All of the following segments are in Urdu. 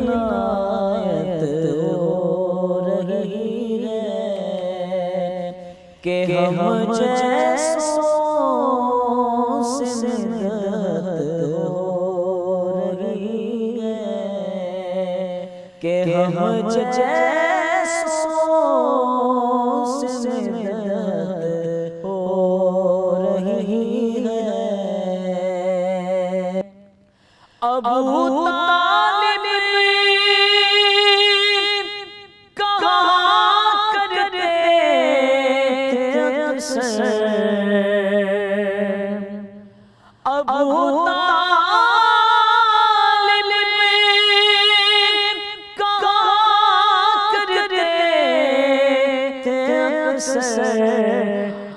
عنایت ہو رہی ہے کہ ہم جیسوں سے مدد ہو رہی ہے کہ ہم جیسوں سے مدد ہو رہی ہے۔ ابو طالب کہا کرتے تھے اکثر، ابو طالب کہا کرتے تھے اکثر،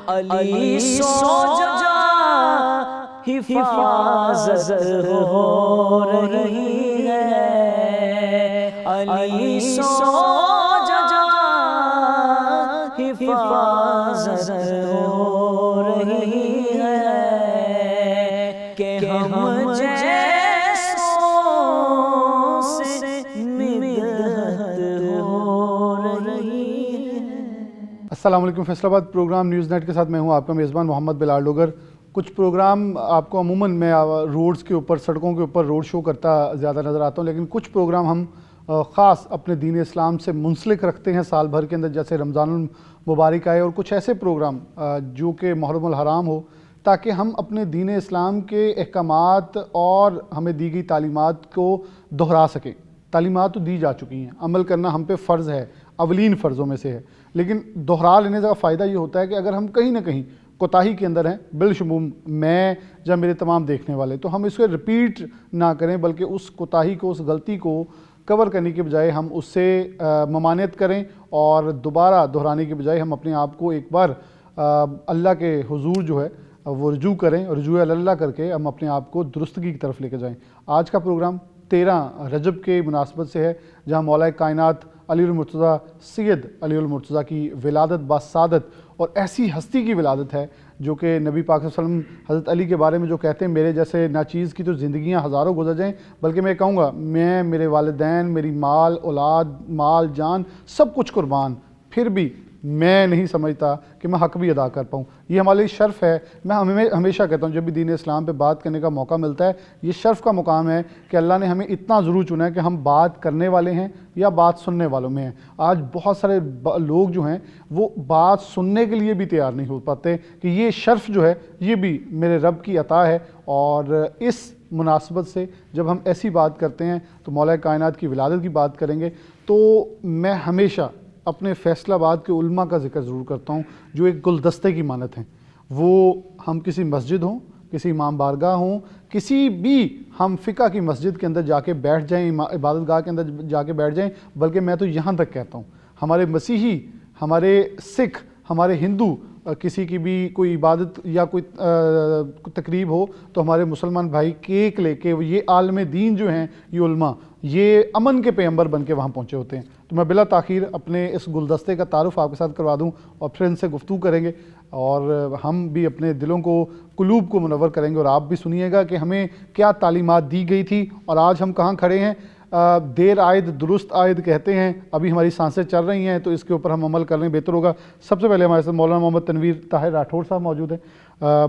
علی سو جا حفاظت ہو رہی ہے، علی سو جا حفاظت ہو رہی ہے کہ ہم جیسوں سے مدد ہو رہی ہے۔ السلام علیکم، فیصل آباد پروگرام نیوز نیٹ کے ساتھ میں ہوں آپ کا میزبان محمد بلال ڈوگر۔ کچھ پروگرام آپ کو عموماً میں روڈز کے اوپر، سڑکوں کے اوپر روڈ شو کرتا زیادہ نظر آتا ہوں، لیکن کچھ پروگرام ہم خاص اپنے دین اسلام سے منسلک رکھتے ہیں سال بھر کے اندر، جیسے رمضان المبارک آئے، اور کچھ ایسے پروگرام جو کہ محرم الحرام ہو، تاکہ ہم اپنے دین اسلام کے احکامات اور ہمیں دی گئی تعلیمات کو دہرا سکیں۔ تعلیمات تو دی جا چکی ہیں، عمل کرنا ہم پہ فرض ہے، اولین فرضوں میں سے ہے، لیکن دہرا لینے کا فائدہ یہ ہوتا ہے کہ اگر ہم کہیں نہ کہیں کوتاہی کے اندر ہیں، بالشمول میں یا میرے تمام دیکھنے والے، تو ہم اس کو رپیٹ نہ کریں، بلکہ اس کوتاہی کو، اس غلطی کو کور کرنے کے بجائے ہم اس سے ممانعت کریں، اور دوبارہ دہرانے کے بجائے ہم اپنے آپ کو ایک بار اللہ کے حضور جو ہے وہ رجوع کریں، رجوع اللہ کر کے ہم اپنے آپ کو درستگی کی طرف لے کے جائیں۔ آج کا پروگرام 13 رجب کے مناسبت سے ہے، جہاں مولا کائنات علی المرتضیٰ سید علی المرتضیٰ کی ولادت باسعادت، اور ایسی ہستی کی ولادت ہے جو کہ نبی پاک صلی اللہ علیہ وسلم حضرت علی کے بارے میں جو کہتے ہیں، میرے جیسے ناچیز کی تو زندگیاں ہزاروں گزر جائیں، بلکہ میں کہوں گا میں، میرے والدین، میری مال اولاد، مال جان سب کچھ قربان، پھر بھی میں نہیں سمجھتا کہ میں حق بھی ادا کر پاؤں۔ یہ ہمارے لیے شرف ہے۔ میں ہمیشہ کہتا ہوں جب بھی دین اسلام پہ بات کرنے کا موقع ملتا ہے، یہ شرف کا مقام ہے کہ اللہ نے ہمیں اتنا ضرور چنا ہے کہ ہم بات کرنے والے ہیں یا بات سننے والوں میں ہیں۔ آج بہت سارے لوگ جو ہیں وہ بات سننے کے لیے بھی تیار نہیں ہو پاتے، کہ یہ شرف جو ہے یہ بھی میرے رب کی عطا ہے، اور اس مناسبت سے جب ہم ایسی بات کرتے ہیں تو مولا کائنات کی ولادت کی بات کریں گے، تو میں ہمیشہ اپنے فیصل آباد کے علماء کا ذکر ضرور کرتا ہوں، جو ایک گلدستے کی مانت ہیں۔ وہ ہم کسی مسجد ہوں، کسی امام بارگاہ ہوں، کسی بھی ہم فقہ کی مسجد کے اندر جا کے بیٹھ جائیں، عبادت گاہ کے اندر جا کے بیٹھ جائیں، بلکہ میں تو یہاں تک کہتا ہوں ہمارے مسیحی، ہمارے سکھ، ہمارے ہندو، کسی کی بھی کوئی عبادت یا کوئی تقریب ہو تو ہمارے مسلمان بھائی کیک لے کے، یہ عالم دین جو ہیں، یہ علماء، یہ امن کے پیغمبر بن کے وہاں پہنچے ہوتے ہیں۔ تو میں بلا تاخیر اپنے اس گلدستے کا تعارف آپ کے ساتھ کروا دوں، اور پھر ان سے گفتگو کریں گے، اور ہم بھی اپنے دلوں کو، قلوب کو منور کریں گے، اور آپ بھی سنیے گا کہ ہمیں کیا تعلیمات دی گئی تھی اور آج ہم کہاں کھڑے ہیں۔ دیر آئد درست آئد کہتے ہیں، ابھی ہماری سانسیں چل رہی ہیں تو اس کے اوپر ہم عمل کر لیں بہتر ہوگا۔ سب سے پہلے ہمارے ساتھ مولانا محمد تنویر طاہر راٹھور صاحب موجود ہیں،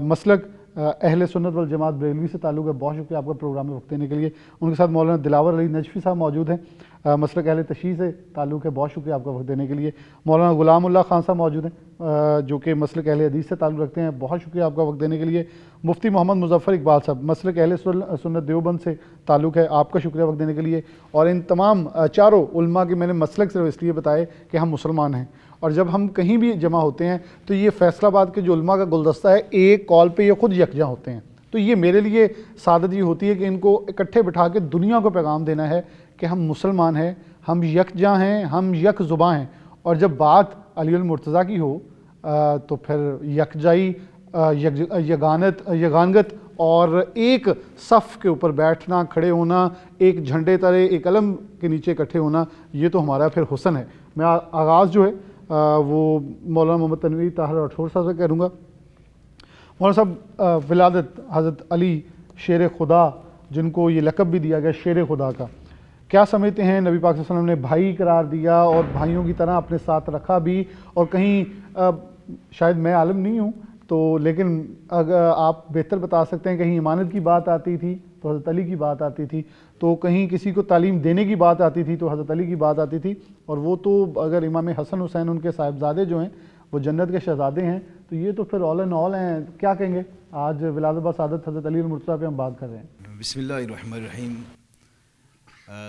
مسلک اہل سنت والجماعت بریلوی سے تعلق ہے۔ بہت شکریہ آپ کا پروگرام میں وقت دینے کے لیے۔ ان کے ساتھ مولانا دلاور علی نجفی صاحب موجود ہیں، مسلک اہل تشیع سے تعلق ہے۔ بہت شکریہ آپ کا وقت دینے کے لیے۔ مولانا غلام اللہ خان صاحب موجود ہیں، جو کہ مسلک اہل حدیث سے تعلق رکھتے ہیں۔ بہت شکریہ آپ کا وقت دینے کے لیے۔ مفتی محمد مظفر اقبال صاحب، مسلک اہل سنت دیوبند سے تعلق ہے، آپ کا شکریہ وقت دینے کے لیے۔ اور ان تمام چاروں علماء کے میں نے مسلک صرف اس لیے بتائے کہ ہم مسلمان ہیں، اور جب ہم کہیں بھی جمع ہوتے ہیں تو یہ فیصل آباد کے جو علماء کا گلدستہ ہے، ایک کال پہ یہ خود یکجا ہوتے ہیں۔ تو یہ میرے لیے سعادت یہ ہوتی ہے کہ ان کو اکٹھے بٹھا کے دنیا کو پیغام دینا ہے کہ ہم مسلمان ہیں، ہم یکجا ہیں، ہم یک زباں ہیں، اور جب بات علی المرتضیٰ کی ہو تو پھر یکجائی، یگانگت اور ایک صف کے اوپر بیٹھنا، کھڑے ہونا، ایک جھنڈے تلے، ایک علم کے نیچے اکٹھے ہونا، یہ تو ہمارا پھر حسن ہے۔ میں آغاز جو ہے وہ مولانا محمد تنویر طاہر راٹھور صاحب سے کروں گا۔ مولانا صاحب، ولادت حضرت علی شیر خدا جن کو یہ لقب بھی دیا گیا شیر خدا کا، کیا سمجھتے ہیں نبی پاک صلی اللہ علیہ وسلم نے بھائی قرار دیا اور بھائیوں کی طرح اپنے ساتھ رکھا بھی، اور کہیں شاید میں عالم نہیں ہوں تو لیکن اگر آپ بہتر بتا سکتے ہیں، کہیں امانت کی بات آتی تھی تو حضرت علی کی بات آتی تھی، تو کہیں کسی کو تعلیم دینے کی بات آتی تھی تو حضرت علی کی بات آتی تھی، اور وہ تو اگر امام حسن حسین ان کے صاحبزادے جو ہیں وہ جنت کے شہزادے ہیں، تو یہ تو پھر آل ان آل ہیں. کیا کہیں گے؟ آج ولادت بسعادت حضرت علی المرتضیٰ پہ ہم بات کر رہے ہیں. بسم اللہ الرحمن الرحیم.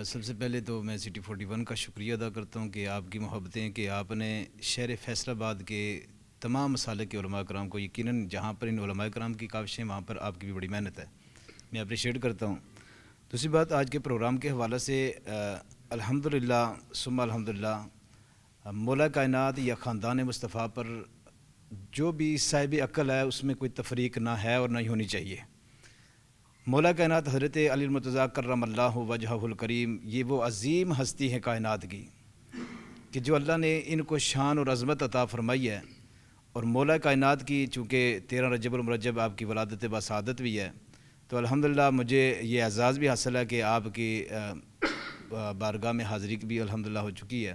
سب سے پہلے تو میں سٹی 41 کا شکریہ ادا کرتا ہوں کہ آپ کی محبتیں، کہ آپ نے شہر فیصل آباد کے تمام مسالک کے علماء کرام کو، یقیناً جہاں پر ان علماء کرام کی کاوشیں وہاں پر آپ کی بھی بڑی محنت ہے، میں اپریشیٹ کرتا ہوں. دوسری بات، آج کے پروگرام کے حوالے سے الحمدللہ ثم الحمدللہ مولا کائنات یا خاندان مصطفیٰ پر جو بھی صاحب عقل ہے اس میں کوئی تفریق نہ ہے اور نہ ہی ہونی چاہیے. مولا کائنات حضرت علی المرتضیٰ کرم اللہ وجہہ الکریم، یہ وہ عظیم ہستی ہے کائنات کی کہ جو اللہ نے ان کو شان اور عظمت عطا فرمائی ہے. اور مولا کائنات کی چونکہ 13 رجب المرجب آپ کی ولادت بسعادت بھی ہے، تو الحمدللہ مجھے یہ اعزاز بھی حاصل ہے کہ آپ کی بارگاہ میں حاضری بھی الحمدللہ ہو چکی ہے.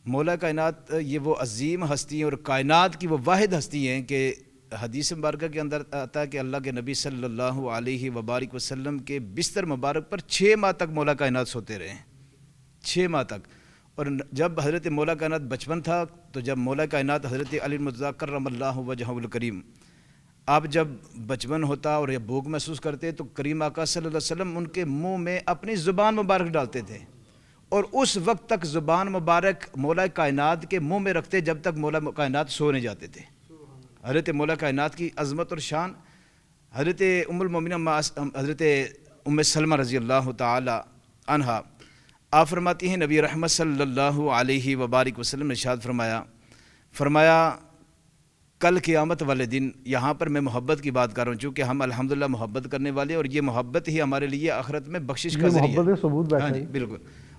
مولا کائنات یہ وہ عظیم ہستی ہیں اور کائنات کی وہ واحد ہستی ہیں کہ حدیث مبارکہ کے اندر آتا ہے کہ اللہ کے نبی صلی اللہ علیہ وبارک وسلم کے بستر مبارک پر 6 ماہ تک مولا کائنات سوتے رہے ہیں، 6 ماہ تک. اور جب حضرت مولا کائنات بچپن تھا تو جب مولا کائنات حضرت علی المرتضیٰ کرم اللہ وجہہ الکریم، آپ جب بچپن ہوتا اور یہ بھوک محسوس کرتے تو کریم آقا صلی اللہ علیہ وسلم ان کے منہ میں اپنی زبان مبارک ڈالتے تھے، اور اس وقت تک زبان مبارک مولا کائنات کے منہ میں رکھتے جب تک مولا کائنات سونے جاتے تھے. حضرت مولا کائنات کی عظمت اور شان. حضرت ام المومنین حضرت ام سلمہ رضی اللہ تعالی عنہا، آپ فرماتی ہیں نبی رحمت صلی اللہ علیہ وبارک وسلم نے ارشاد فرمایا کل قیامت والے دن، یہاں پر میں محبت کی بات کر رہا ہوں چونکہ ہم الحمدللہ محبت کرنے والے، اور یہ محبت ہی ہمارے لیے آخرت میں بخشش کا ذریعہ ہے. ہاں جی بالکل.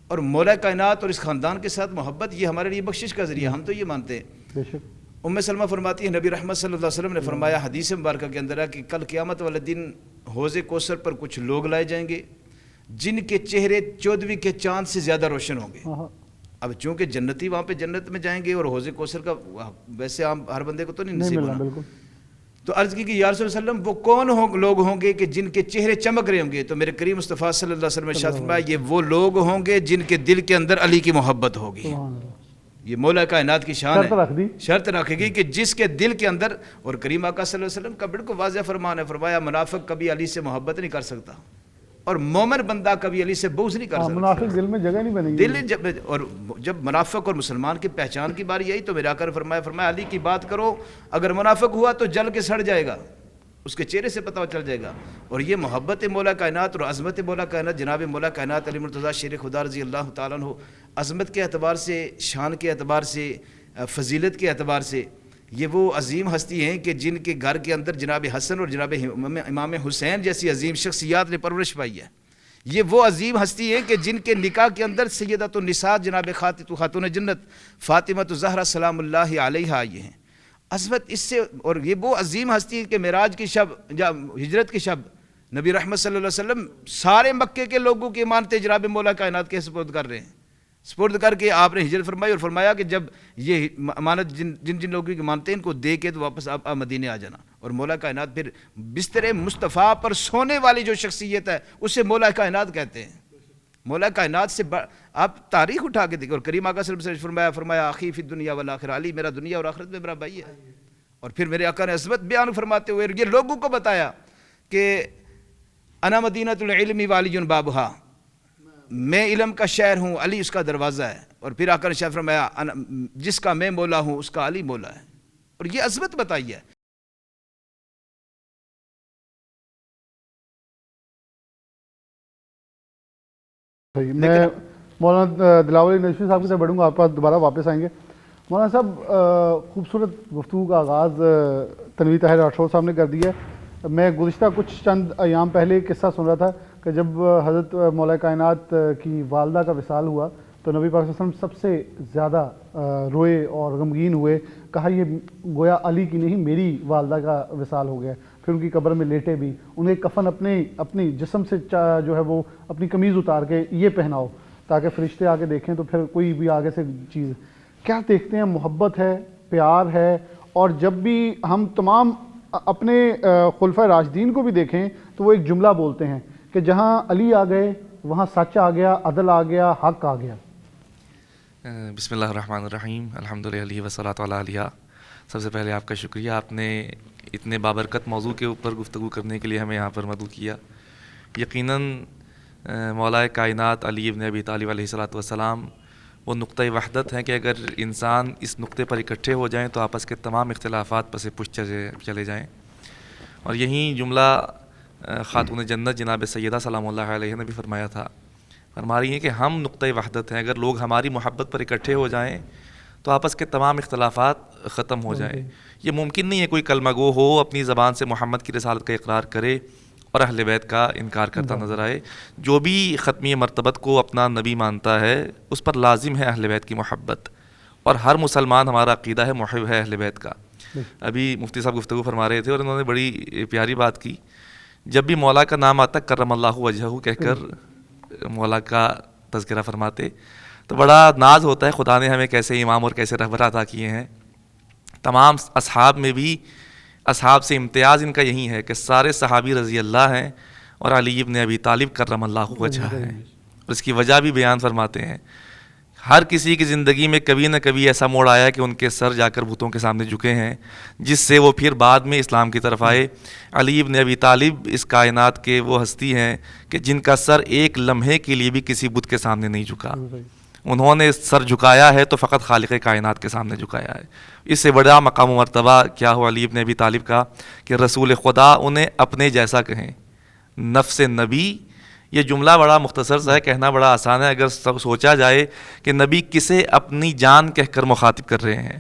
اور مولا کائنات اور اس خاندان کے ساتھ محبت یہ ہمارے لیے بخشش کا ذریعہ، ہم تو یہ مانتے ہیں. ام سلمہ فرماتی ہے نبی رحمت صلی اللہ علیہ وسلم نے فرمایا حدیث مبارکہ کے اندر ہے کہ کل قیامت والے دن حوض کوثر پر کچھ لوگ لائے جائیں گے جن کے چہرے 14ویں کے چاند سے زیادہ روشن ہوں گے. اب چونکہ جنتی وہاں پہ جنت میں جائیں گے اور حوض کوثر کا ویسے عام ہر بندے کو تو نہیں نصیب ہونا، تو عرض کی کہ یا رسول اللہ علیہ وسلم وہ کون لوگ ہوں گے کہ جن کے چہرے چمک رہے ہوں گے؟ تو میرے کریم مصطفیٰ صلی اللہ علیہ وسلم نے ارشاد فرمایا یہ وہ لوگ ہوں گے جن کے دل کے اندر علی کی محبت ہوگی. یہ مولا کائنات کی شان ہے، شرط رکھے گی کہ جس کے دل کے اندر. اور کریم آقا صلی اللہ علیہ وسلم کا بالکل واضح فرمان ہے، فرمایا منافق کبھی علی سے محبت نہیں کر سکتا اور مومن بندہ کبھی علی سے بغض نہیں کر سکتا. منافق دل میں جگہ نہیں بنے گی. اور جب منافق اور مسلمان کی پہچان کی باری آئی تو میرا آقا نے فرمایا علی کی بات کرو، اگر منافق ہوا تو جل کے سڑ جائے گا، اس کے چہرے سے پتہ چل جائے گا. اور یہ محبت مولا کائنات اور عظمت مولا کائنات جناب مولا کائنات علی مرتضیٰ شیر خدا رضی اللہ تعالیٰ عنہ، عظمت کے اعتبار سے، شان کے اعتبار سے، فضیلت کے اعتبار سے یہ وہ عظیم ہستی ہیں کہ جن کے گھر کے اندر جناب حسن اور جناب امام حسین جیسی عظیم شخصیات نے پرورش پائی ہے. یہ وہ عظیم ہستی ہیں کہ جن کے نکاح کے اندر سیدۃ النساء جناب خاتون جنت فاطمہ الزہرا سلام اللہ علیہا آئی ہیں. عظمت اس سے. اور یہ وہ عظیم ہستی ہے کہ معراج کی شب یا ہجرت کی شب نبی رحمت صلی اللہ علیہ وسلم سارے مکے کے لوگوں کی امانتیں جناب مولا کائنات کے سپرد کر رہے ہیں. سپرد کر کے آپ نے ہجرت فرمائی اور فرمایا کہ جب یہ امانت جن لوگوں کی مانتے ہیں ان کو دے کے تو واپس آپ مدینے آ جانا. اور مولا کائنات پھر بستر مصطفیٰ پر سونے والی جو شخصیت ہے اسے مولا کائنات کہتے ہیں. مولا کائنات سے آپ تاریخ اٹھا کے دیکھیں. اور کریم آقا صلی اللہ علیہ وسلم فرمایا آخی فی الدنیا والآخرہ، علی میرا دنیا اور آخرت میں میرا بھائی ہے. اور پھر میرے آقا نے عظمت بیان فرماتے ہوئے یہ لوگوں کو بتایا کہ انا مدینۃ العلم وعلی بابھا، میں علم کا شہر ہوں، علی اس کا دروازہ ہے. اور پھر آقا نے شاہ فرمایا جس کا میں مولا ہوں اس کا علی مولا ہے. اور یہ عظمت بتائی ہے. میں مولانا دلاور نجفی صاحب کی طرف بڑھوں گا، آپ پاس دوبارہ واپس آئیں گے. مولانا صاحب خوبصورت گفتگو کا آغاز تنویر طاہر راٹھور صاحب نے کر دیا ہے. میں گزشتہ کچھ چند ایام پہلے قصہ سن رہا تھا کہ جب حضرت مولا کائنات کی والدہ کا وصال ہوا تو نبی پاک صلی اللہ علیہ وسلم سب سے زیادہ روئے اور غمگین ہوئے. کہا یہ گویا علی کی نہیں میری والدہ کا وصال ہو گیا. پھر ان کی قبر میں لیٹے بھی, انہیں کفن اپنی جسم سے جو ہے وہ اپنی قمیض اتار کے یہ پہناؤ تاکہ فرشتے آ کے دیکھیں تو پھر کوئی بھی آگے سے چیز. کیا دیکھتے ہیں, محبت ہے, پیار ہے. اور جب بھی ہم تمام اپنے خلفۂ راشدین کو بھی دیکھیں تو وہ ایک جملہ بولتے ہیں کہ جہاں علی آ گئے وہاں سچ آ گیا, عدل آ گیا, حق آ گیا. بسم اللہ الرحمن الرحیم, الحمدللہ والصلاۃ علی علیہ. سب سے پہلے آپ کا شکریہ, آپ نے اتنے بابرکت موضوع کے اوپر گفتگو کرنے کے لیے ہمیں یہاں پر مدعو کیا. یقیناً مولا کائنات علی ابن ابی طالب علیہ الصلاۃ والسلام وہ نقطۂ وحدت ہیں کہ اگر انسان اس نقطے پر اکٹھے ہو جائیں تو آپس کے تمام اختلافات پس پش چلے جائیں. اور یہی جملہ خاتون جنت جناب سیدہ سلام اللہ علیہ نے بھی فرمایا تھا. فرما رہی ہیں کہ ہم نقطۂ وحدت ہیں, اگر لوگ ہماری محبت پر اکٹھے ہو جائیں تو آپس کے تمام اختلافات ختم ہو جائیں. یہ ممکن نہیں ہے کوئی کلمہ گو ہو اپنی زبان سے محمد کی رسالت کا اقرار کرے اور اہل بیت کا انکار کرتا نظر آئے. جو بھی ختمی مرتبت کو اپنا نبی مانتا ہے اس پر لازم ہے اہل بیت کی محبت, اور ہر مسلمان ہمارا عقیدہ ہے محب ہے اہل بیت کا. ابھی مفتی صاحب گفتگو فرما رہے تھے اور انہوں نے بڑی پیاری بات کی. جب بھی مولا کا نام آتا کرم اللہ وجہہ کہہ کر مولا کا تذکرہ فرماتے تو بڑا ناز ہوتا ہے, خدا نے ہمیں کیسے امام اور کیسے رہبر عطا کیے ہیں. تمام اصحاب میں بھی اصحاب سے امتیاز ان کا یہی ہے کہ سارے صحابی رضی اللہ ہیں اور علی ابن ابی طالب کرم اللہ وجہہ ہیں. اور اس کی وجہ بھی بیان فرماتے ہیں. ہر کسی کی زندگی میں کبھی نہ کبھی ایسا موڑ آیا کہ ان کے سر جا کر بتوں کے سامنے جھکے ہیں, جس سے وہ پھر بعد میں اسلام کی طرف آئے. علی ابن ابی طالب اس کائنات کے وہ ہستی ہیں کہ جن کا سر ایک لمحے کے لیے بھی کسی بت کے سامنے نہیں جھکا. انہوں نے سر جھکایا ہے تو فقط خالق کائنات کے سامنے جھکایا ہے. اس سے بڑا مقام و مرتبہ کیا ہو علی ابن ابی طالب کا کہ رسول خدا انہیں اپنے جیسا کہیں, نفس نبی. یہ جملہ بڑا مختصر سا ہے, کہنا بڑا آسان ہے اگر سوچا جائے کہ نبی کسے اپنی جان کہہ کر مخاطب کر رہے ہیں.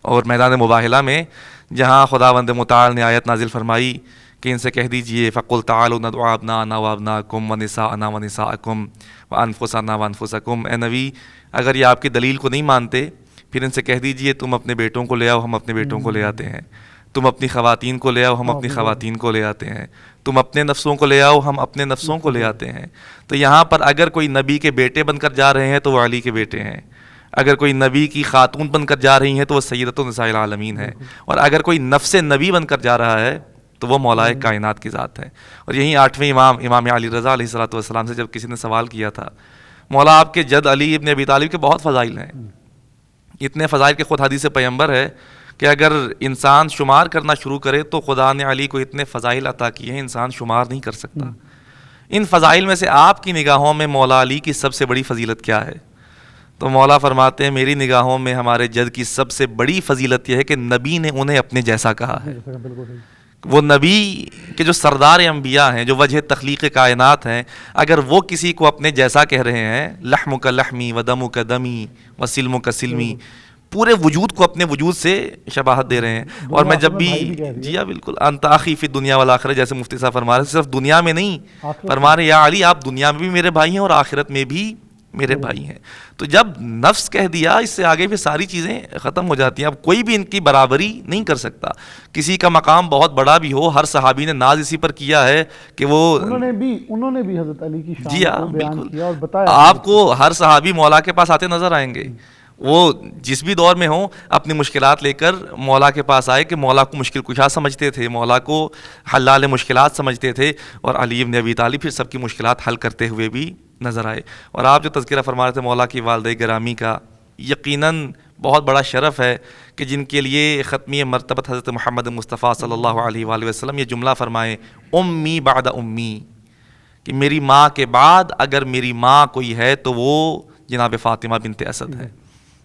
اور میدان مباہلہ میں جہاں خداوند متعال نے آیت نازل فرمائی کہ ان سے کہہ دیجئے فَقُلْ تَعَالُوا نَدْعُ أَبْنَاءَنَا وَأَبْنَاءَكُمْ وَنِسَاءَنَا وَنِسَاءَكُمْ وَأَنفُسَنَا وَأَنفُسَكُمْ. اے نبی اگر یہ آپ کی دلیل کو نہیں مانتے پھر ان سے کہہ دیجئے تم اپنے بیٹوں کو لے آؤ, ہم اپنے بیٹوں کو لے آتے ہیں. تم اپنی خواتین کو لے آؤ, ہم اپنی خواتین کو لے آتے ہیں. تم اپنے نفسوں کو لے آؤ, ہم اپنے نفسوں کو لے آتے ہیں. تو یہاں پر اگر کوئی نبی کے بیٹے بن کر جا رہے ہیں تو وہ علی کے بیٹے ہیں, اگر کوئی نبی کی خاتون بن کر جا رہی ہیں تو وہ سیدۃ النساء العالمین ہے, اور اگر کوئی نفس نبی بن کر جا رہا ہے تو وہ مولا کائنات کی ذات ہے. اور یہی 8ویں امام علی رضا علیہ الصلوۃ والسلام سے جب کسی نے سوال کیا تھا, مولا آپ کے جد علی ابن ابی طالب کے بہت فضائل ہیں, اتنے فضائل کے خود حدیث پیغمبر ہے کہ اگر انسان شمار کرنا شروع کرے تو خدا نے علی کو اتنے فضائل عطا کیے ہیں انسان شمار نہیں کر سکتا. ان فضائل میں سے آپ کی نگاہوں میں مولا علی کی سب سے بڑی فضیلت کیا ہے؟ تو مولا فرماتے ہیں میری نگاہوں میں ہمارے جد کی سب سے بڑی فضیلت یہ ہے کہ نبی نے انہیں اپنے جیسا کہا ہے. وہ نبی کے جو سردار انبیاء ہیں, جو وجہ تخلیق کائنات ہیں, اگر وہ کسی کو اپنے جیسا کہہ رہے ہیں, لحم کا لحمی و دم کا دمی و سلم کا سلمی, پورے وجود کو اپنے وجود سے شباہت دے رہے ہیں. اور میں جب بھی جی ہاں بالکل انت اخی فی دنیا والآخرہ جیسے مفتی صاحب فرما رہے ہیں, صرف دنیا میں نہیں فرما رہے یا علی آپ دنیا میں بھی میرے بھائی ہیں اور آخرت میں بھی میرے بھائی ہیں. تو جب نفس کہہ دیا اس سے آگے بھی ساری چیزیں ختم ہو جاتی ہیں. اب کوئی بھی ان کی برابری نہیں کر سکتا. کسی کا مقام بہت بڑا بھی ہو, ہر صحابی نے ناز اسی پر کیا ہے کہ وہ انہوں نے بھی حضرت علی کی شان کو بیان کیا اور بتایا. آپ کو ہر صحابی مولا کے پاس آتے نظر آئیں گے, وہ جس بھی دور میں ہوں اپنی مشکلات لے کر مولا کے پاس آئے کہ مولا کو مشکل کشا سمجھتے تھے, مولا کو حلال مشکلات سمجھتے تھے, اور علی ابن ابی طالب پھر سب کی مشکلات حل کرتے ہوئے بھی نظر آئے. اور آپ جو تذکرہ فرما رہے تھے مولا کی والدہ گرامی کا, یقیناً بہت بڑا شرف ہے کہ جن کے لیے ختمی مرتبت حضرت محمد مصطفیٰ صلی اللہ علیہ وآلہ وسلم یہ جملہ فرمائے امی بعد امی, کہ میری ماں کے بعد اگر میری ماں کوئی ہے تو وہ جناب فاطمہ بنت اسد ہے.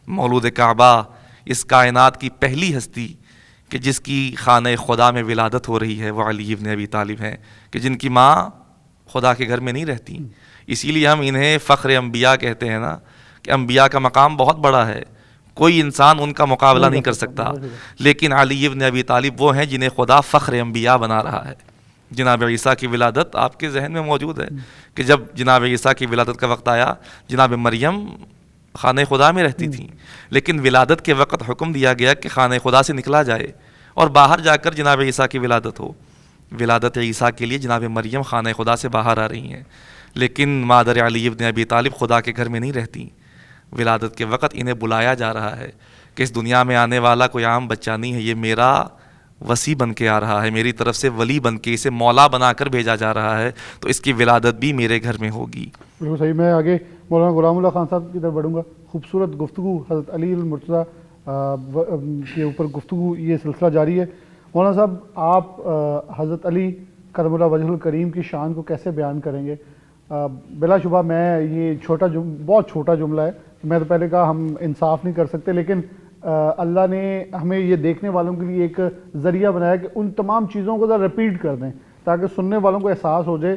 مولود کعبہ, اس کائنات کی پہلی ہستی کہ جس کی خانہ خدا میں ولادت ہو رہی ہے وہ علی ابن ابی طالب ہیں, کہ جن کی ماں خدا کے گھر میں نہیں رہتی. اسی لیے ہم انہیں فخر انبیاء کہتے ہیں نا, کہ انبیاء کا مقام بہت بڑا ہے, کوئی انسان ان کا مقابلہ نہیں کر سکتا. لیکن علی ابن ابی طالب وہ ہیں جنہیں خدا فخر انبیاء بنا رہا ہے. جناب عیسیٰ کی ولادت آپ کے ذہن میں موجود ہے کہ جب جناب عیسیٰ کی ولادت کا وقت آیا, جناب مریم خانہ خدا میں رہتی تھیں، لیکن ولادت کے وقت حکم دیا گیا کہ خانہ خدا سے نکلا جائے اور باہر جا کر جناب عیسیٰ کی ولادت ہو۔ ولادت عیسیٰ کے لیے جناب مریم خانہ خدا سے باہر آ رہی ہیں، لیکن مادر علی ابن ابی طالب خدا کے گھر میں نہیں رہتی۔ ولادت کے وقت انہیں بلایا جا رہا ہے کہ اس دنیا میں آنے والا کوئی عام بچہ نہیں ہے، یہ میرا وصی بن کے آ رہا ہے، میری طرف سے ولی بن کے، اسے مولا بنا کر بھیجا جا رہا ہے، تو اس کی ولادت بھی میرے گھر میں ہوگی۔ بالکل صحیح۔ میں آگے مولانا غلام اللہ خان صاحب کی طرف بڑھوں گا۔ خوبصورت گفتگو حضرت علی المرتضیٰ کے اوپر گفتگو، یہ سلسلہ جاری ہے۔ مولانا صاحب، آپ حضرت علی کرم اللہ وجہ الکریم کی شان کو کیسے بیان کریں گے؟ بلا شبہ میں یہ بہت چھوٹا جملہ ہے، میں تو پہلے کہا ہم انصاف نہیں کر سکتے، لیکن اللہ نے ہمیں یہ دیکھنے والوں کے لیے ایک ذریعہ بنایا کہ ان تمام چیزوں کو ذرا رپیٹ کر دیں تاکہ سننے والوں کو احساس ہو جائے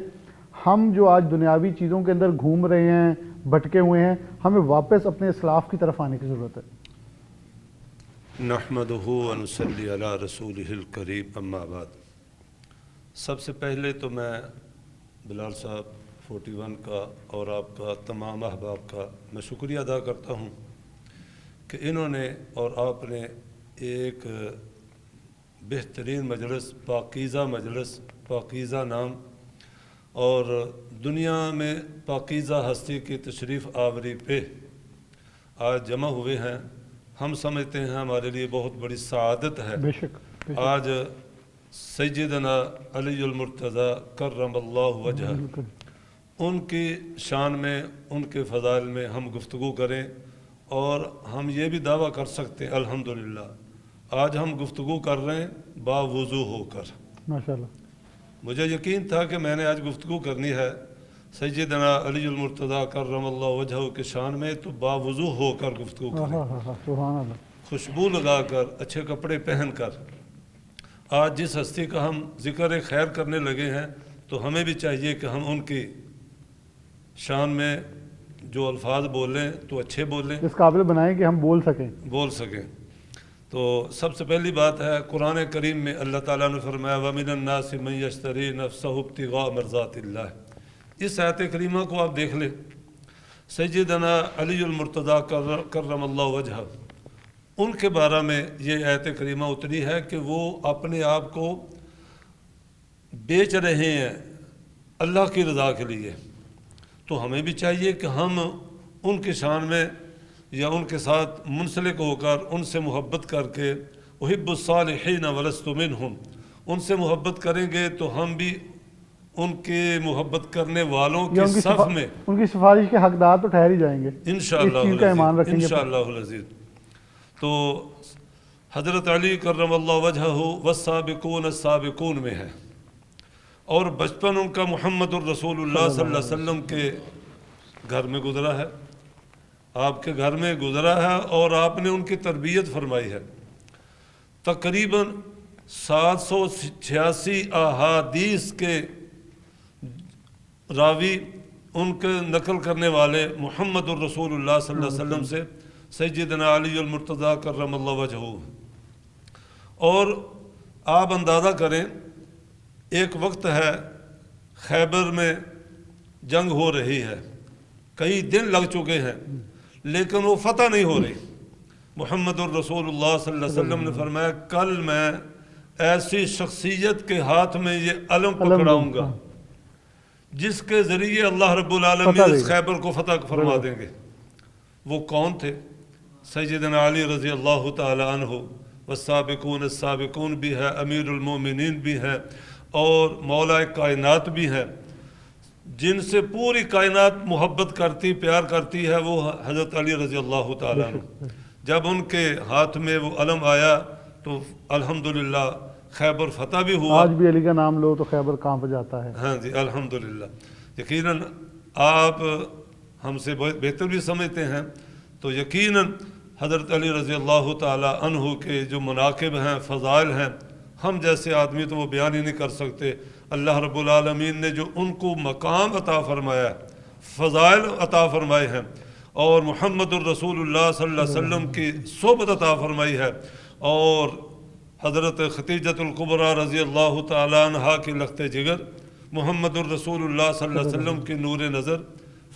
ہم جو آج دنیاوی چیزوں کے اندر گھوم رہے ہیں، بھٹکے ہوئے ہیں، ہمیں واپس اپنے اسلاف کی طرف آنے کی ضرورت ہے۔ نحمدہ ونصلی علی رسولہ الکریم، اما بعد۔ سب سے پہلے تو میں بلال صاحب 41 کا اور آپ کا تمام احباب کا میں شکریہ ادا کرتا ہوں کہ انہوں نے اور آپ نے ایک بہترین مجلس، پاکیزہ نام اور دنیا میں پاکیزہ ہستی کی تشریف آوری پہ آج جمع ہوئے ہیں۔ ہم سمجھتے ہیں ہمارے لیے بہت بڑی سعادت ہے۔ بے شک آج سیدنا علی المرتضیٰ کرم اللہ وجہ، ان کی شان میں، ان کے فضائل میں ہم گفتگو کریں، اور ہم یہ بھی دعویٰ کر سکتے ہیں الحمدللہ آج ہم گفتگو کر رہے ہیں باوضو ہو کر۔ ماشاءاللہ۔ مجھے یقین تھا کہ میں نے آج گفتگو کرنی ہے سیدنا علی المرتضیٰ کرم اللہ وجہ کے شان میں، تو باوضو ہو کر گفتگو کریں، سبحان اللہ۔ خوشبو لگا کر، اچھے کپڑے پہن کر۔ آج جس ہستی کا ہم ذکر خیر کرنے لگے ہیں تو ہمیں بھی چاہیے کہ ہم ان کی شان میں جو الفاظ بولیں تو اچھے بولیں، اس قابل بنائیں کہ ہم بول سکیں۔ تو سب سے پہلی بات ہے قرآن کریم میں اللہ تعالیٰ نے فرمایا وَمِنَ النَّاسِ مَن يَشْتَرِي نَفْسَهُ ابْتِغَاءَ مَرْضَاتِ اللَّهِ۔ اس آیت کریمہ کو آپ دیکھ لیں، سیدنا علی المرتضیٰ کرم اللہ وجہ، ان کے بارے میں یہ آیت کریمہ اتری ہے کہ وہ اپنے آپ کو بیچ رہے ہیں اللہ کی رضا کے لیے۔ تو ہمیں بھی چاہیے کہ ہم ان کی شان میں یا ان کے ساتھ منسلک ہو کر ان سے محبت کر کے، احب الصالحین ولست منہم، ان سے محبت کریں گے تو ہم بھی ان کے محبت کرنے والوں کے صف میں، ان کی سفارش کے حقدار تو ٹھہر ہی جائیں گے انشاءاللہ العزیز۔ تو حضرت علی کرم اللہ وجہہ والسابقون السابقون میں ہے، اور بچپن ان کا محمد الرسول اللہ صلی اللہ علیہ وسلم کے گھر میں گزرا ہے، آپ کے گھر میں گزرا ہے، اور آپ نے ان کی تربیت فرمائی ہے۔ تقریباً 786 احادیث کے راوی، ان کے نقل کرنے والے محمد الرسول اللہ صلی اللہ علیہ وسلم سے سیدنا علی المرتضیٰ کرم اللہ وجہہ۔ اور آپ اندازہ کریں، ایک وقت ہے خیبر میں جنگ ہو رہی ہے، کئی دن لگ چکے ہیں لیکن وہ فتح نہیں ہو رہی۔ محمد الرسول اللہ صلی اللہ علیہ وسلم نے فرمایا کل میں ایسی شخصیت کے ہاتھ میں یہ علم پکڑاؤں گا جس کے ذریعے اللہ رب العالمین اس خیبر کو فتح فرما دیں گے۔ وہ کون تھے؟ سیدنا علی رضی اللہ تعالی عنہ، والسابقون السابقون بھی ہے، امیر المومنین بھی ہے، اور مولا کائنات بھی ہے، جن سے پوری کائنات محبت کرتی، پیار کرتی ہے، وہ حضرت علی رضی اللہ تعالیٰ عنہ۔ جب ان کے ہاتھ میں وہ علم آیا تو الحمدللہ خیبر فتح بھی ہوا۔ آج بھی علی کا نام لو تو خیبر کانپ جاتا ہے۔ ہاں جی الحمدللہ۔ یقیناً آپ ہم سے بہتر بھی سمجھتے ہیں، تو یقیناً حضرت علی رضی اللہ تعالیٰ عنہ کے جو مناقب ہیں، فضائل ہیں، ہم جیسے آدمی تو وہ بیان ہی نہیں کر سکتے۔ اللہ رب العالمین نے جو ان کو مقام عطا فرمایا، فضائل عطا فرمائے ہیں، اور محمد الرسول اللہ صلی اللہ علیہ وسلم کی صحبت عطا فرمائی ہے، اور حضرت خدیجۃ الکبریٰ رضی اللہ تعالیٰ عنہا کی لخت جگر، محمد الرسول اللہ صلی اللہ علیہ وسلم کی نور نظر،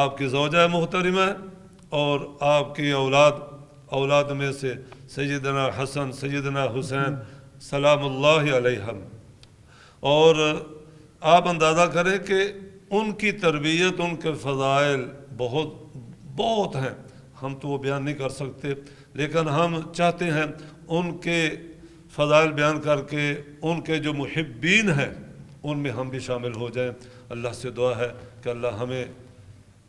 آپ کی زوجہ محترمہ اور آپ کی اولاد میں سے سیدنا حسن سیدنا حسین سلام اللہ علیہم. اور آپ اندازہ کریں کہ ان کی تربیت، ان کے فضائل بہت ہیں، ہم تو وہ بیان نہیں کر سکتے، لیکن ہم چاہتے ہیں ان کے فضائل بیان کر کے ان کے جو محبین ہیں ان میں ہم بھی شامل ہو جائیں. اللہ سے دعا ہے کہ اللہ ہمیں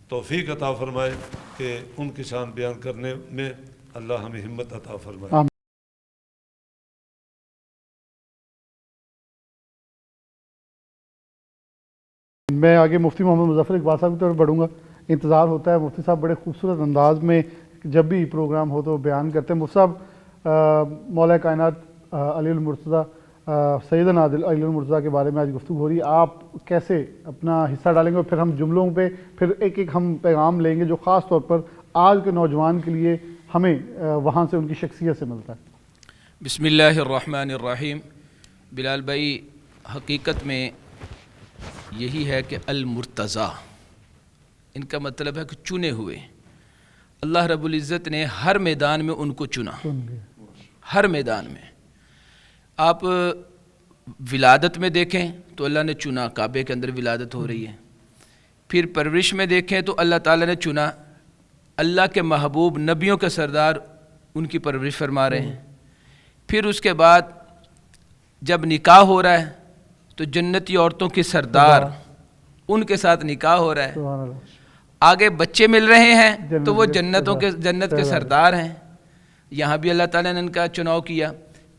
توفیق عطا فرمائے کہ ان کی شان بیان کرنے میں اللہ ہمیں ہمت عطا فرمائے. میں آگے مفتی محمد مظفر اقبال صاحب کی طرف بڑھوں گا. انتظار ہوتا ہے، مفتی صاحب بڑے خوبصورت انداز میں جب بھی پروگرام ہو تو بیان کرتے ہیں. مفتی صاحب، مولا کائنات علی المرتضیٰ، سیدنا علی المرتضیٰ کے بارے میں آج گفتگو ہو رہی ہے. آپ کیسے اپنا حصہ ڈالیں گے اور پھر ہم جملوں پہ پھر ایک ہم پیغام لیں گے جو خاص طور پر آج کے نوجوان کے لیے ہمیں وہاں سے ان کی شخصیت سے ملتا ہے. بسم اللہ الرحمن الرحیم. بلال بھائی، حقیقت میں یہی ہے کہ المرتضیٰ ان کا مطلب ہے کہ چنے ہوئے. اللہ رب العزت نے ہر میدان میں ان کو چنا، ہر میدان میں. آپ ولادت میں دیکھیں تو اللہ نے چنا، کعبے کے اندر ولادت ہو رہی ہے. پھر پرورش میں دیکھیں تو اللہ تعالیٰ نے چنا، اللہ کے محبوب نبیوں کے سردار ان کی پرورش فرما رہے ہیں. پھر اس کے بعد جب نکاح ہو رہا ہے تو جنتی عورتوں کی سردار ان کے ساتھ نکاح ہو رہا ہے. آگے بچے مل رہے ہیں تو وہ جنت کے سردار ہیں. یہاں بھی اللہ تعالیٰ نے ان کا چناؤ کیا.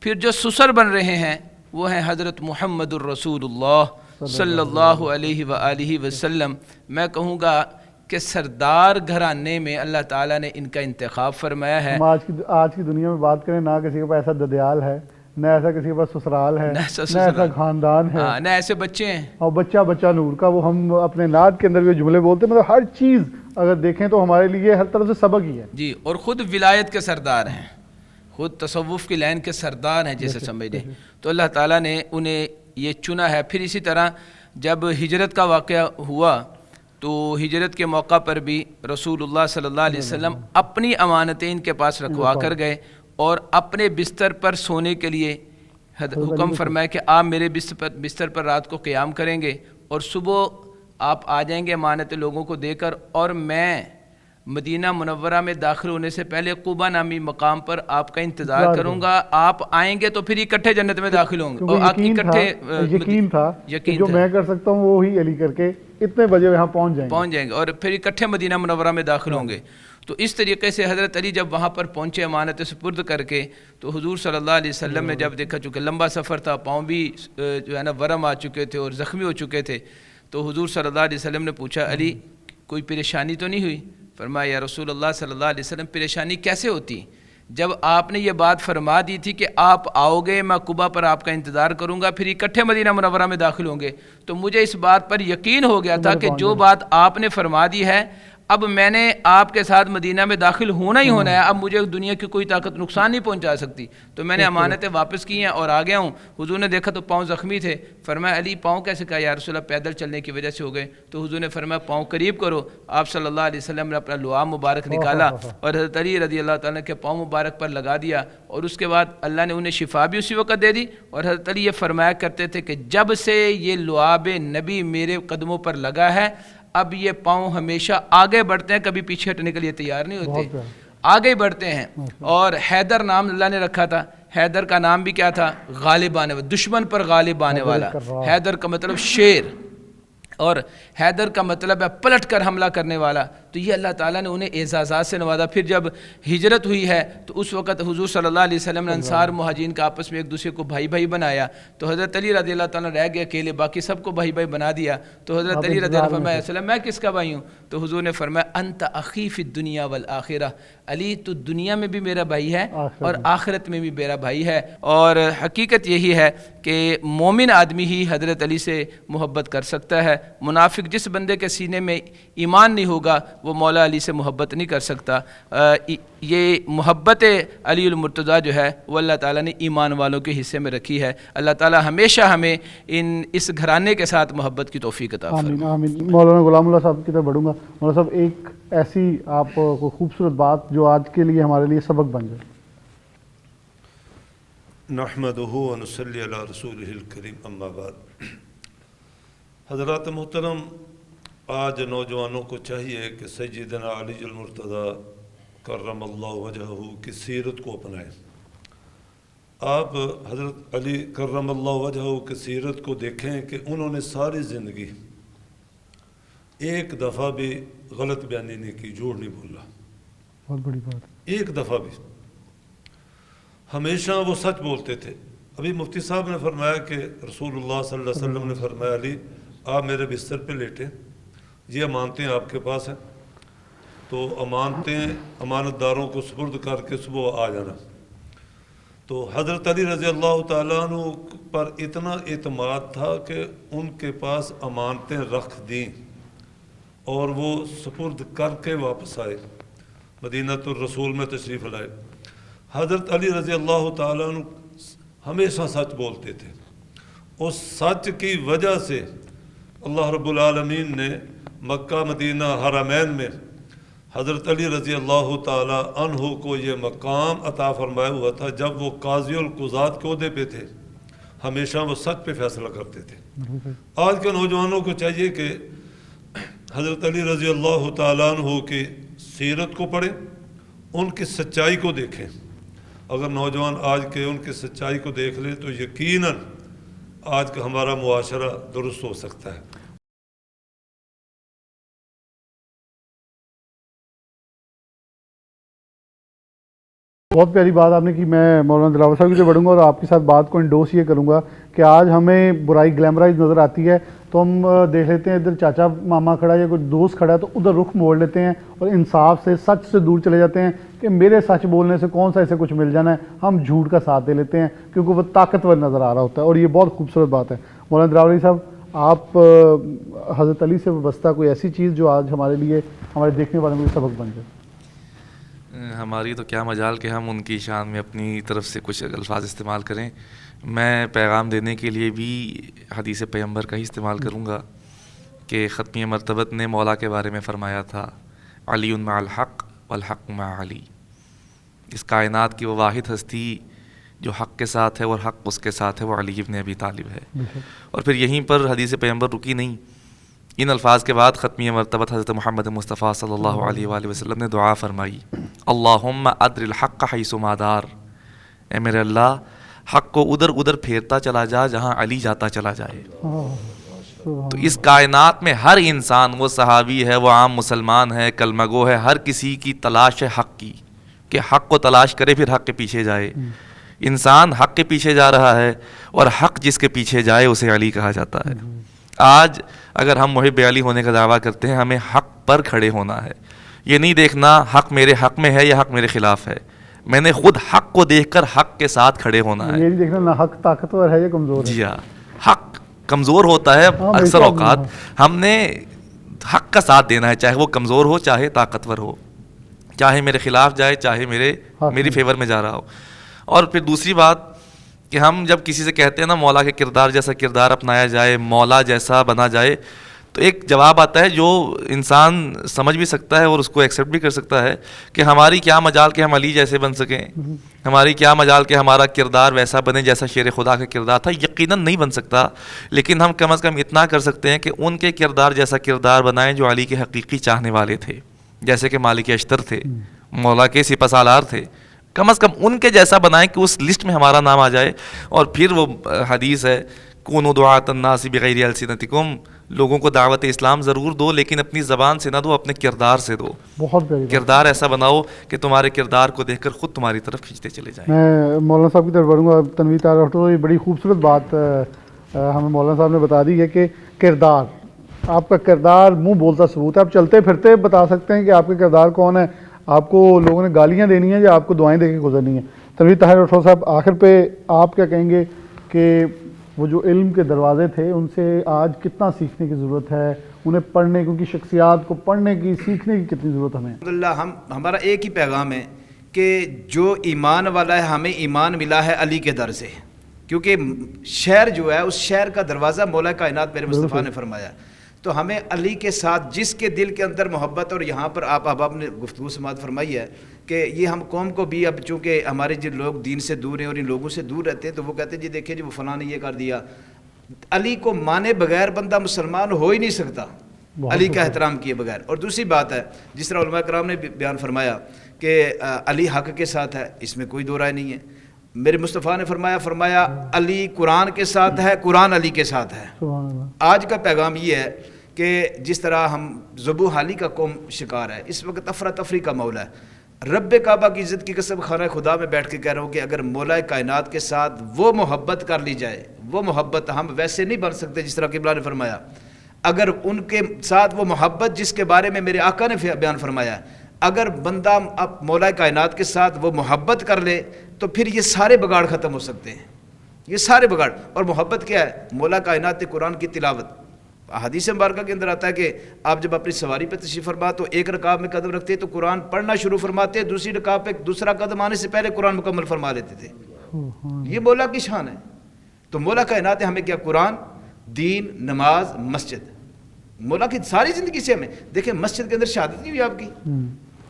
پھر جو سسر بن رہے ہیں وہ ہیں حضرت محمد الرسول اللہ صلی اللہ علیہ وآلہ وسلم. میں کہوں گا کہ سردار گھرانے میں اللہ تعالیٰ نے ان کا انتخاب فرمایا ہے. ہم آج کی دنیا میں بات کریں، نہ کسی کے پاس ایسا ددیال ہے، نہ ایسا کسی کے پاس سسرال ہے، نہ ایسا خاندان ہے، نہ ایسے بچے ہیں. اور بچہ نور کا، وہ ہم اپنے نعت کے اندر بھی جملے بولتے ہیں. مطلب ہر چیز اگر دیکھیں تو ہمارے لیے ہر طرف سے سبق ہی ہے. جی، اور خود ولایت کے سردار ہیں، خود تصوف کی لائن کے سردار ہیں جیسے سمجھ لیں. تو اللہ تعالیٰ نے انہیں یہ چنا ہے. پھر اسی طرح جب ہجرت کا واقعہ ہوا تو ہجرت کے موقع پر بھی رسول اللہ صلی اللہ علیہ وسلم اپنی امانتیں ان کے پاس رکھوا کر گئے اور اپنے بستر پر سونے کے لیے حکم فرمایا کہ آپ میرے بستر پر رات کو قیام کریں گے اور صبح آپ آ جائیں گے امانتیں لوگوں کو دے کر، اور میں مدینہ منورہ میں داخل ہونے سے پہلے قباء نامی مقام پر آپ کا انتظار کروں گا. آپ آئیں گے تو پھر اکٹھے جنت میں داخل ہوں گے. اور آپ یقین تھا جو میں کر سکتا ہوں وہی علی کر کے اتنے بجے وہاں پہنچ جائیں گے اور پھر اکٹھے مدینہ منورہ میں داخل ہوں گے. تو اس طریقے سے حضرت علی جب وہاں پر پہنچے امانت سپرد کر کے، تو حضور صلی اللہ علیہ وسلم نے جب دیکھا چونکہ لمبا سفر تھا، پاؤں بھی جو ہے نا ورم آ چکے تھے اور زخمی ہو چکے تھے، تو حضور صلی اللہ علیہ وسلم نے پوچھا، علی کوئی پریشانی تو نہیں ہوئی؟ فرمایا، یا رسول اللہ صلی اللہ علیہ وسلم پریشانی کیسے ہوتی؟ جب آپ نے یہ بات فرما دی تھی کہ آپ آؤ گے، میں قباء پر آپ کا انتظار کروں گا، پھر اکٹھے مدینہ منورہ میں داخل ہوں گے، تو مجھے اس بات پر یقین ہو گیا تھا کہ جو بات آپ نے فرما دی ہے اب میں نے آپ کے ساتھ مدینہ میں داخل ہونا ہی ہونا ہے. اب مجھے دنیا کی کوئی طاقت نقصان نہیں پہنچا سکتی. تو میں نے امانتیں واپس کی ہیں اور آ گیا ہوں. حضور نے دیکھا تو پاؤں زخمی تھے. فرمایا، علی پاؤں کیسے؟ کہا، یا رسول اللہ پیدل چلنے کی وجہ سے ہو گئے. تو حضور نے فرمایا، پاؤں قریب کرو. آپ صلی اللہ علیہ وسلم نے اپنا لعاب مبارک نکالا اور حضرت علی رضی اللہ تعالیٰ کے پاؤں مبارک پر لگا دیا، اور اس کے بعد اللہ نے انہیں شفا بھی اسی وقت دے دی. اور حضرت علی یہ فرمایا کرتے تھے کہ جب سے یہ لعاب نبی میرے قدموں پر لگا ہے، اب یہ پاؤں ہمیشہ آگے بڑھتے ہیں، کبھی پیچھے ہٹنے کے لیے تیار نہیں ہوتے، آگے بڑھتے ہیں. اور حیدر نام اللہ نے رکھا تھا. حیدر کا نام بھی کیا تھا؟ غالب آنے والا، دشمن پر غالب آنے والا. حیدر کا مطلب شیر، اور حیدر کا مطلب ہے پلٹ کر حملہ کرنے والا. تو یہ اللہ تعالیٰ نے انہیں اعزازات سے نوازا. پھر جب ہجرت ہوئی ہے تو اس وقت حضور صلی اللہ علیہ وسلم نے انصار مہاجرین کا آپس میں ایک دوسرے کو بھائی بھائی بنایا. تو حضرت علی رضی اللہ تعالیٰ رہ گئے اکیلے، باقی سب کو بھائی بھائی بنا دیا. تو حضرت علی رضی اللہ فرمایا، وسلم میں کس کا بھائی ہوں؟ تو حضور نے فرمایا، انت اخی فی الدنیا والآخرہ. علی تو دنیا میں بھی میرا بھائی ہے اور آخرت میں بھی میرا بھائی ہے. اور حقیقت یہی ہے کہ مومن آدمی ہی حضرت علی سے محبت کر سکتا ہے. منافق جس بندے کے سینے میں ایمان نہیں ہوگا وہ مولا علی سے محبت نہیں کر سکتا. یہ محبت علی المرتضیٰ جو ہے وہ اللہ تعالیٰ نے ایمان والوں کے حصے میں رکھی ہے. اللہ تعالیٰ ہمیشہ ہمیں اس گھرانے کے ساتھ محبت کی توفیق عطا فرمائے. آمین آمین. مولانا غلام اللہ صاحب کی طرف بڑھوں گا. مولانا صاحب ایک ایسی آپ کو خوبصورت بات جو آج کے لیے ہمارے لیے سبق بن جائے. نحمدہ و نصلی علی رسولہ الکریم اما بعد. حضرات محترم، آج نوجوانوں کو چاہیے کہ سیدنا علی المرتضیٰ کرم اللہ وجہہ کی سیرت کو اپنائیں. آپ حضرت علی کرم اللہ وجہہ کی سیرت کو دیکھیں کہ انہوں نے ساری زندگی ایک دفعہ بھی غلط بیانی نہیں کی، جھوٹ نہیں بولا. بہت بڑی بات. ایک دفعہ بھی. ہمیشہ وہ سچ بولتے تھے. ابھی مفتی صاحب نے فرمایا کہ رسول اللہ صلی اللہ علیہ وسلم نے فرمایا علی آپ میرے بستر پہ لیٹیں، یہ امانتیں آپ کے پاس ہیں، تو امانتیں امانت داروں کو سپرد کر کے صبح آ جانا. تو حضرت علی رضی اللہ تعالیٰ عنہ پر اتنا اعتماد تھا کہ ان کے پاس امانتیں رکھ دیں اور وہ سپرد کر کے واپس آئے، مدینۃ الرسول میں تشریف لائے. حضرت علی رضی اللہ تعالیٰ عنہ ہمیشہ سچ بولتے تھے. اس سچ کی وجہ سے اللہ رب العالمین نے مکہ مدینہ حرمین میں حضرت علی رضی اللہ تعالیٰ عنہ کو یہ مقام عطا فرمایا ہوا تھا. جب وہ قاضی القضات کے عہدے پہ تھے ہمیشہ وہ سچ پہ فیصلہ کرتے تھے. آج کے نوجوانوں کو چاہیے کہ حضرت علی رضی اللہ تعالیٰ عنہ کی سیرت کو پڑھیں، ان کی سچائی کو دیکھیں. اگر نوجوان آج کے ان کی سچائی کو دیکھ لیں تو یقیناً آج کا ہمارا معاشرہ درست ہو سکتا ہے. بہت پیاری بات آپ نے کی. میں مولانا دلاور صاحب کی طرف بڑھوں گا اور آپ کے ساتھ بات کو انڈوس یہ کروں گا کہ آج ہمیں برائی گلیمرائز نظر آتی ہے تو ہم دیکھ لیتے ہیں ادھر چاچا ماما کھڑا ہے یا کوئی دوست کھڑا ہے تو ادھر رخ موڑ لیتے ہیں اور انصاف سے سچ سے دور چلے جاتے ہیں کہ میرے سچ بولنے سے کون سا اسے کچھ مل جانا ہے. ہم جھوٹ کا ساتھ دے لیتے ہیں کیونکہ وہ طاقتور نظر آ رہا ہوتا ہے اور یہ بہت خوبصورت بات ہے. مولانا دلاور صاحب آپ حضرت علی سے وابستہ کوئی ایسی چیز جو آج ہمارے لیے ہمارے دیکھنے والوں کے سبق بن جائے. ہماری تو کیا مجال کہ ہم ان کی شان میں اپنی طرف سے کچھ الفاظ استعمال کریں. میں پیغام دینے کے لیے بھی حدیث پیغمبر کا ہی استعمال کروں گا کہ ختمی مرتبت نے مولا کے بارے میں فرمایا تھا علی مع الحق والحق مع علی. اس کائنات کی وہ واحد ہستی جو حق کے ساتھ ہے اور حق اس کے ساتھ ہے وہ علی ابن ابی طالب ہے. اور پھر یہیں پر حدیث پیغمبر رکی نہیں. ان الفاظ کے بعد ختمی مرتبت حضرت محمد مصطفیٰ صلی اللہ علیہ وآلہ وسلم نے دعا فرمائی اللہم ادر الحق حیث ما دار. اے میرے اللہ حق کو ادھر پھیرتا چلا جا جہاں علی جاتا چلا جائے. تو اس کائنات میں ہر انسان، وہ صحابی ہے، وہ عام مسلمان ہے، کلمہ گو ہے، ہر کسی کی تلاش ہے حق کی کہ حق کو تلاش کرے پھر حق کے پیچھے جائے. انسان حق کے پیچھے جا رہا ہے اور حق جس کے پیچھے جائے اسے علی کہا جاتا ہے. آج اگر ہم محب علی ہونے کا دعویٰ کرتے ہیں ہمیں حق پر کھڑے ہونا ہے. یہ نہیں دیکھنا حق میرے حق میں ہے یا حق میرے خلاف ہے. میں نے خود حق کو دیکھ کر حق کے ساتھ کھڑے ہونا ہے. یہ نہیں دیکھنا نہ حق طاقتور ہے یا کمزور ہے. جی ہاں، حق کمزور ہوتا ہے اکثر اوقات. ہم نے حق کا ساتھ دینا ہے چاہے وہ کمزور ہو چاہے طاقتور ہو، چاہے میرے خلاف جائے چاہے میری فیور میں جا رہا ہو. اور پھر دوسری بات کہ ہم جب کسی سے کہتے ہیں نا مولا کے کردار جیسا کردار اپنایا جائے، مولا جیسا بنا جائے، تو ایک جواب آتا ہے جو انسان سمجھ بھی سکتا ہے اور اس کو ایکسیپٹ بھی کر سکتا ہے کہ ہماری کیا مجال کہ ہم علی جیسے بن سکیں، ہماری کیا مجال کہ ہمارا کردار ویسا بنے جیسا شیر خدا کا کردار تھا. یقیناً نہیں بن سکتا، لیکن ہم کم از کم اتنا کر سکتے ہیں کہ ان کے کردار جیسا کردار بنائیں جو علی کے حقیقی چاہنے والے تھے، جیسے کہ مالک اشتر تھے، مولا کے سپہ سالار تھے. کم از کم ان کے جیسا بنائیں کہ اس لسٹ میں ہمارا نام آ جائے. اور پھر وہ حدیث ہے کونوا دعاۃ الناس بغیر السنتکم، لوگوں کو دعوت اسلام ضرور دو لیکن اپنی زبان سے نہ دو، اپنے کردار سے دو. بہت کردار ایسا بناؤ کہ تمہارے کردار کو دیکھ کر خود تمہاری طرف کھینچتے چلے جائیں. میں مولانا صاحب کی طرف بڑھوں گا. تنویر طاہر ڈاکٹر، یہ بڑی خوبصورت بات ہمیں مولانا صاحب نے بتا دی ہے کہ کردار، آپ کا کردار منہ بولتا ثبوت ہے. آپ چلتے پھرتے بتا سکتے ہیں کہ آپ کا کردار کون ہے. آپ کو لوگوں نے گالیاں دینی ہیں یا آپ کو دعائیں دے کے گزرنی ہیں. تنویر طاہر ڈاکٹر صاحب، آخر پہ آپ کیا کہیں گے کہ وہ جو علم کے دروازے تھے ان سے آج کتنا سیکھنے کی ضرورت ہے، انہیں پڑھنے کی, ان کی شخصیات کو پڑھنے کی, سیکھنے کی کتنی ضرورت ہمیں؟ الحمدللہ ہمارا ایک ہی پیغام ہے کہ جو ایمان والا ہے ہمیں ایمان ملا ہے علی کے در سے, کیونکہ شہر جو ہے اس شہر کا دروازہ مولا کائنات میرے مصطفیٰ نے فرمایا. تو ہمیں علی کے ساتھ جس کے دل کے اندر محبت, اور یہاں پر آپ احباب نے گفتگو سماعت فرمائی ہے کہ یہ ہم قوم کو بھی, اب چونکہ ہمارے جن لوگ دین سے دور ہیں اور ان لوگوں سے دور رہتے ہیں تو وہ کہتے ہیں جی دیکھیں جی وہ فلاں نے یہ کر دیا. علی کو مانے بغیر بندہ مسلمان ہو ہی نہیں سکتا, علی کا احترام کیے بغیر. اور دوسری بات ہے جس طرح علماء کرام نے بیان فرمایا کہ علی حق کے ساتھ ہے, اس میں کوئی دو رائے نہیں ہے. میرے مصطفیٰ نے فرمایا علی قرآن کے ساتھ ہے, قرآن علی کے ساتھ ہے. آج کا پیغام یہ ہے کہ جس طرح ہم ذبح حالی کا قوم شکار ہے, اس وقت افراتفری کا مولا ہے. رب کعبہ کی عزت کی قسم خانہ خدا میں بیٹھ کے کہہ رہا ہوں کہ اگر مولا کائنات کے ساتھ وہ محبت کر لی جائے, وہ محبت ہم ویسے نہیں بن سکتے جس طرح قبلہ نے فرمایا. اگر ان کے ساتھ وہ محبت جس کے بارے میں میرے آقا نے بیان فرمایا, اگر بندہ اب مولا کائنات کے ساتھ وہ محبت کر لے تو پھر یہ سارے بگاڑ ختم ہو سکتے ہیں, یہ سارے بگاڑ. اور محبت کیا ہے؟ مولا کائنات قرآن کی تلاوت. حدیث مبارکہ کے اندر آتا ہے کہ آپ جب اپنی سواری پہ تشریف فرما تو ایک رکعت میں قدم رکھتے تو قرآن پڑھنا شروع فرماتے, دوسری رکعت پہ دوسرا قدم آنے سے پہلے قرآن مکمل فرما لیتے تھے. یہ مولا کی شان ہے. تو مولا کائنات ہمیں کیا؟ قرآن, دین, نماز, مسجد. مولا کی ساری زندگی سے ہمیں دیکھیں مسجد کے اندر شہادت نہیں ہوئی آپ کی,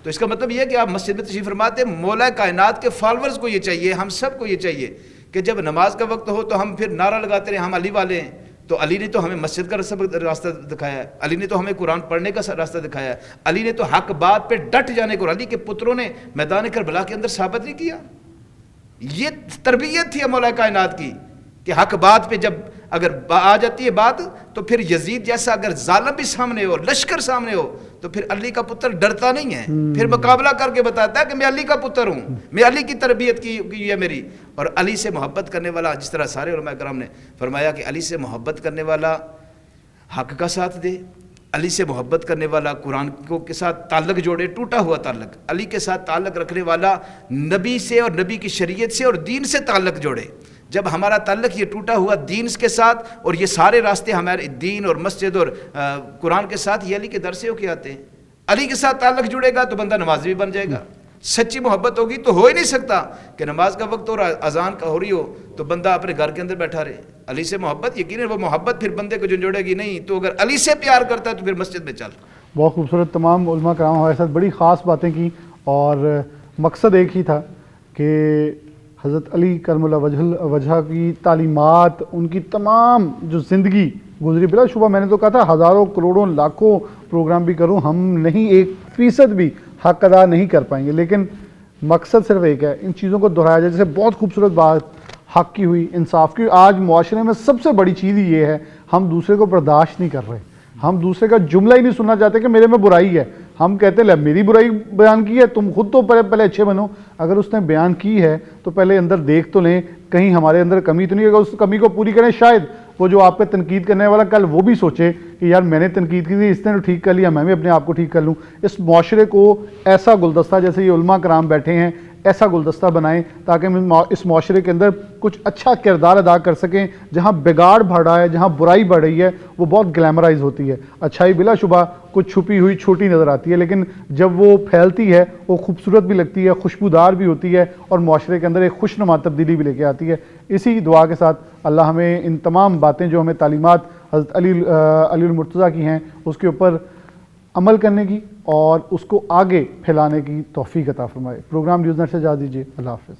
تو اس کا مطلب یہ ہے کہ آپ مسجد میں تشریف فرماتے. مولا کائنات کے فالورز کو یہ چاہیے, ہم سب کو یہ چاہیے کہ جب نماز کا وقت ہو تو ہم پھر نعرہ لگاتے رہے ہم علی والے ہیں. تو علی نے تو ہمیں مسجد کا راستہ دکھایا ہے, علی نے تو ہمیں قرآن پڑھنے کا راستہ دکھایا ہے, علی نے تو حق بات پہ ڈٹ جانے کو, علی کے پتروں نے میدان کربلا کے اندر ثابت نہیں کیا. یہ تربیت تھی مولا کائنات کی کہ حق بات پہ جب اگر آ جاتی ہے بات تو پھر یزید جیسا اگر ظالم بھی سامنے ہو, لشکر سامنے ہو, تو پھر علی کا پتر ڈرتا نہیں ہے, پھر مقابلہ کر کے بتاتا ہے کہ میں علی کا پتر ہوں, میں علی کی تربیت کی ہے میری. اور علی سے محبت کرنے والا, جس طرح سارے علماء کرام نے فرمایا کہ علی سے محبت کرنے والا حق کا ساتھ دے, علی سے محبت کرنے والا قرآن کو کے ساتھ تعلق جوڑے, ٹوٹا ہوا تعلق. علی کے ساتھ تعلق رکھنے والا نبی سے اور نبی کی شریعت سے اور دین سے تعلق جوڑے. جب ہمارا تعلق یہ ٹوٹا ہوا دین کے ساتھ, اور یہ سارے راستے ہمارے دین اور مسجد اور قرآن کے ساتھ, یہ علی کے در سے ہو کے آتے ہیں. علی کے ساتھ تعلق جڑے گا تو بندہ نمازی بھی بن جائے گا. سچی محبت ہوگی تو ہو ہی نہیں سکتا کہ نماز کا وقت اور اذان کا ہو رہی ہو تو بندہ اپنے گھر کے اندر بیٹھا رہے. علی سے محبت, یقیناً وہ محبت پھر بندے کو جھنجھوڑے گی نہیں. تو اگر علی سے پیار کرتا ہے تو پھر مسجد میں چل. بہت خوبصورت تمام علماء کرام ہمارے ساتھ بڑی خاص باتیں کی, اور مقصد ایک ہی تھا کہ حضرت علی کرم اللہ وجہ کی تعلیمات, ان کی تمام جو زندگی گزری, بلا شبہ میں نے تو کہا تھا ہزاروں کروڑوں لاکھوں پروگرام بھی کروں, ہم نہیں 1% بھی حق ادا نہیں کر پائیں گے. لیکن مقصد صرف ایک ہے, ان چیزوں کو دہرایا جائے. جیسے بہت خوبصورت بات حق کی ہوئی, انصاف کی. آج معاشرے میں سب سے بڑی چیز یہ ہے, ہم دوسرے کو برداشت نہیں کر رہے, ہم دوسرے کا جملہ ہی نہیں سننا چاہتے کہ میرے میں برائی ہے. ہم کہتے ہیں میری برائی بیان کی ہے, تم خود تو پہلے اچھے بنو. اگر اس نے بیان کی ہے تو پہلے اندر دیکھ تو لیں کہیں ہمارے اندر کمی تو نہیں ہے. اگر اس کمی کو پوری کریں, شاید وہ جو آپ پہ تنقید کرنے والا کل وہ بھی سوچے کہ یار میں نے تنقید کی تھی, اس نے تو ٹھیک کر لیا, میں بھی اپنے آپ کو ٹھیک کر لوں. اس معاشرے کو ایسا گلدستہ, جیسے یہ علماء کرام بیٹھے ہیں, ایسا گلدستہ بنائیں تاکہ ہم اس معاشرے کے اندر کچھ اچھا کردار ادا کر سکیں. جہاں بگاڑ بڑھ رہا ہے, جہاں برائی بڑھ رہی ہے, وہ بہت گلیمرائز ہوتی ہے. اچھائی بلا شبہ کچھ چھپی ہوئی چھوٹی نظر آتی ہے, لیکن جب وہ پھیلتی ہے وہ خوبصورت بھی لگتی ہے, خوشبودار بھی ہوتی ہے, اور معاشرے کے اندر ایک خوشنما تبدیلی بھی لے کے آتی ہے. اسی دعا کے ساتھ اللہ ہمیں ان تمام باتیں جو ہمیں تعلیمات حضرت علی المرتضیٰ کی ہیں اس کے اوپر عمل کرنے کی اور اس کو آگے پھیلانے کی توفیق عطا فرمائے. پروگرام نیوز نیٹ سے اجازت دیجیے. اللہ حافظ.